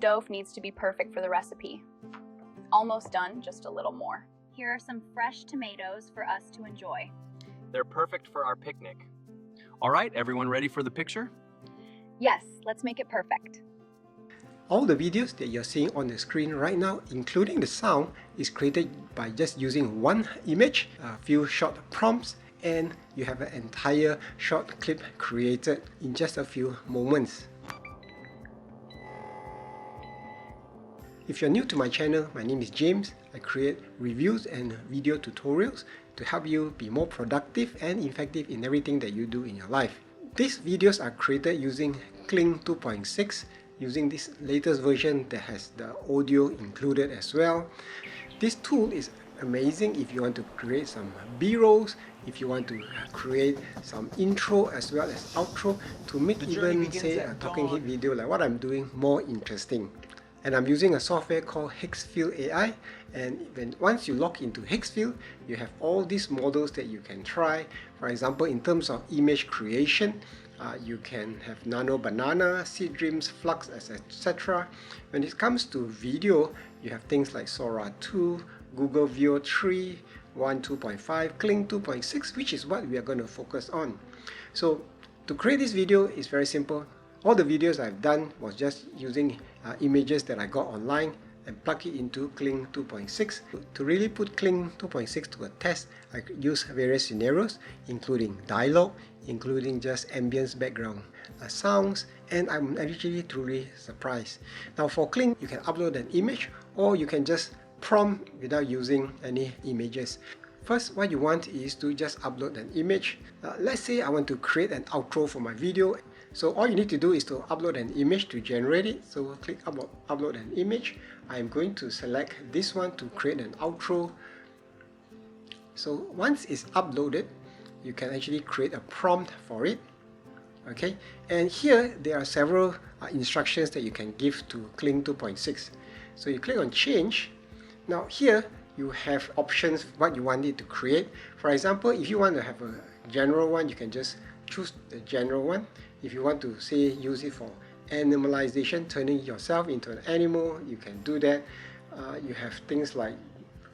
dough needs to be perfect for the recipe. Almost done, just a little more. Here are some fresh tomatoes for us to enjoy. They're perfect for our picnic. All right, everyone ready for the picture? Yes, let's make it perfect. All the videos that you're seeing on the screen right now, including the sound, is created by just using one image, a few short prompts, and you have an entire short clip created in just a few moments. If you're new to my channel, my name is James. I create reviews and video tutorials to help you be more productive and effective in everything that you do in your life. These videos are created using Kling 2.6, using this latest version that has the audio included as well. This tool is amazing if you want to create some B-rolls, if you want to create some intro as well as outro to make even say a talking head video like what I'm doing more interesting. And I'm using a software called Higgsfield AI, and once you log into Higgsfield, you have all these models that you can try. For example, in terms of image creation, you can have Nano Banana, Seed Dreams, Flux, etc. When it comes to video, you have things like Sora 2, Google Veo 3, 2.5, Kling 2.6, which is what we are going to focus on. So to create this video is very simple. All the videos I've done was just using images that I got online and plug it into Kling 2.6. To really put Kling 2.6 to a test, I use various scenarios, including dialogue, including just ambience background sounds, and I'm actually truly surprised. Now for Kling, you can upload an image or you can just prompt without using any images. First, what you want is to just upload an image. Let's say I want to create an outro for my video. So all you need to do is to upload an image to generate it. So click upload an image. I'm going to select this one to create an outro. So once it's uploaded, you can actually create a prompt for it. Okay, and here there are several instructions that you can give to Kling 2.6. So you click on change. Now here you have options what you want it to create. For example, if you want to have a general one, you can just choose the general one. If you want to say use it for animalization, turning yourself into an animal, you can do that. You have things like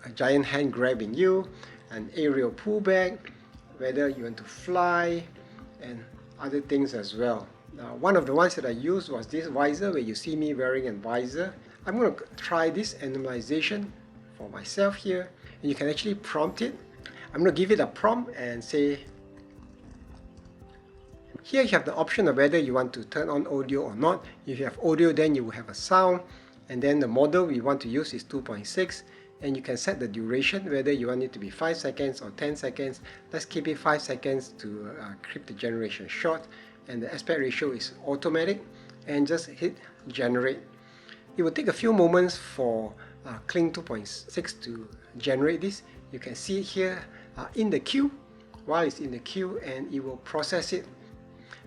a giant hand grabbing you, an aerial pullback, whether you want to fly, and other things as well. Now, one of the ones that I used was this visor, where you see me wearing a visor. I'm going to try this animalization for myself here, and you can actually prompt it. I'm going to give it a prompt and say, here you have the option of whether you want to turn on audio or not. If you have audio, then you will have a sound, and then the model we want to use is 2.6, and you can set the duration, whether you want it to be 5 seconds or 10 seconds. Let's keep it 5 seconds to keep the generation short, and the aspect ratio is automatic, and just hit generate. It will take a few moments for Kling 2.6 to generate this. You can see it here in the queue, while it's in the queue, and it will process it.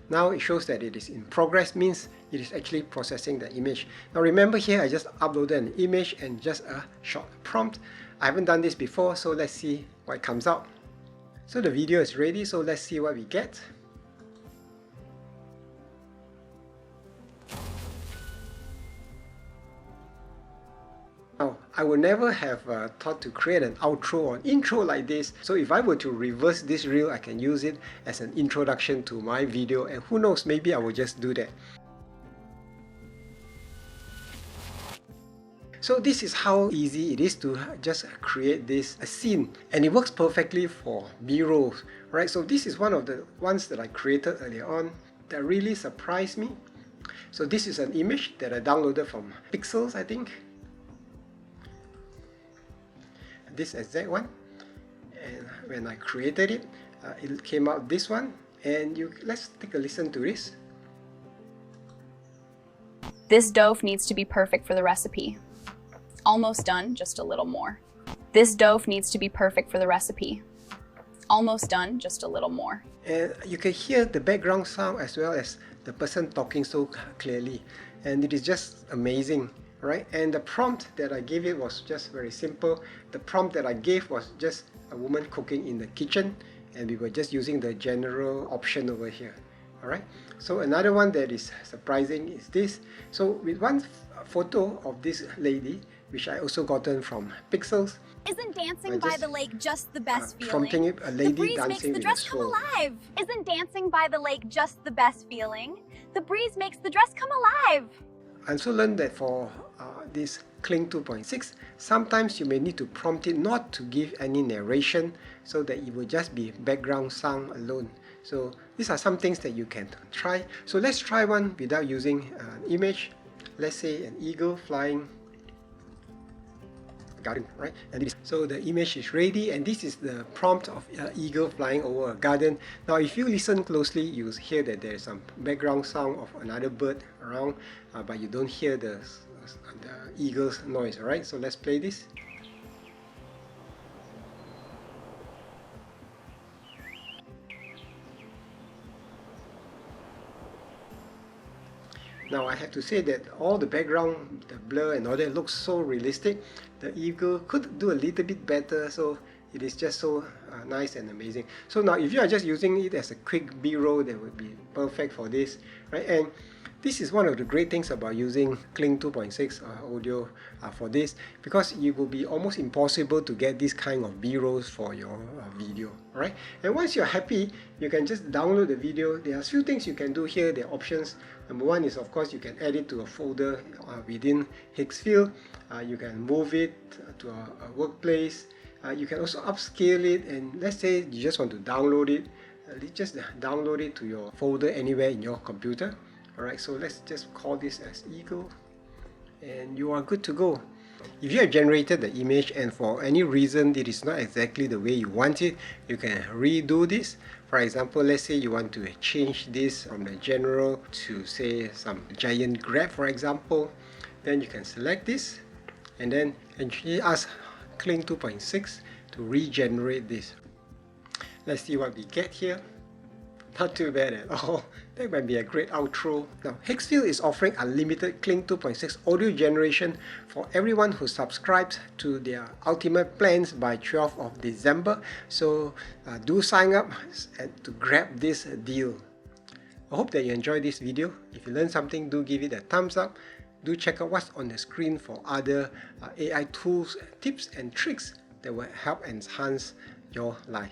Now it shows that it is in progress, means it is actually processing the image. Now remember here I just uploaded an image and just a short prompt. I haven't done this before, so let's see what comes out. So the video is ready, so let's see what we get. Now, I would never have thought to create an outro or intro like this. So if I were to reverse this reel, I can use it as an introduction to my video, and who knows, maybe I will just do that. So this is how easy it is to just create this scene, and it works perfectly for B-rolls, right? So this is one of the ones that I created earlier on that really surprised me. So this is an image that I downloaded from Pixels, I think. This exact one, and when I created it, it came out this one, and let's take a listen to this. This dough needs to be perfect for the recipe. Almost done, just a little more. This dough needs to be perfect for the recipe. Almost done, just a little more. And you can hear the background sound as well as the person talking so clearly, and it is just amazing. Right? And the prompt that I gave it was just very simple. The prompt that I gave was just a woman cooking in the kitchen, and we were just using the general option over here. Alright, so another one that is surprising is this. So with one photo of this lady, which I also gotten from Pixels, Isn't dancing by the lake just the best prompting feeling? it, a The lady breeze makes dancing the with a dress come stroll. alive. Isn't dancing by the lake just the best feeling? The breeze makes the dress come alive. I also learned that for this Kling 2.6, sometimes you may need to prompt it not to give any narration, so that it will just be background sound alone. So these are some things that you can try. So let's try one without using an image. Let's say an eagle flying garden, right? And so the image is ready, and this is the prompt of eagle flying over a garden. Now if you listen closely, you hear that there is some background sound of another bird around, but you don't hear the eagle's noise. Alright, so let's play this. Now I have to say that all the background, the blur and all that looks so realistic. The eagle could do a little bit better, so it is just so nice and amazing. So now if you are just using it as a quick B-roll, that would be perfect for this, right? And this is one of the great things about using Kling 2.6 audio for this, because it will be almost impossible to get this kind of B-rolls for your video, right? And once you're happy, you can just download the video. There are a few things you can do here. There are options. Number one is, of course, you can add it to a folder within Hicksfield. You can move it to a workplace. You can also upscale it, and let's say you just want to download it. Just download it to your folder anywhere in your computer. Alright, so let's just call this as Eagle, and you are good to go. If you have generated the image and for any reason it is not exactly the way you want it, you can redo this. For example, let's say you want to change this from the general to say some giant grab, for example. Then you can select this and then actually ask Kling 2.6 to regenerate this. Let's see what we get here. Not too bad at all. That might be a great outro. Now, Hicksfield is offering unlimited Kling 2.6 audio generation for everyone who subscribes to their ultimate plans by 12th of December. So do sign up to grab this deal. I hope that you enjoyed this video. If you learned something, do give it a thumbs up. Do check out what's on the screen for other AI tools, tips and tricks that will help enhance your life.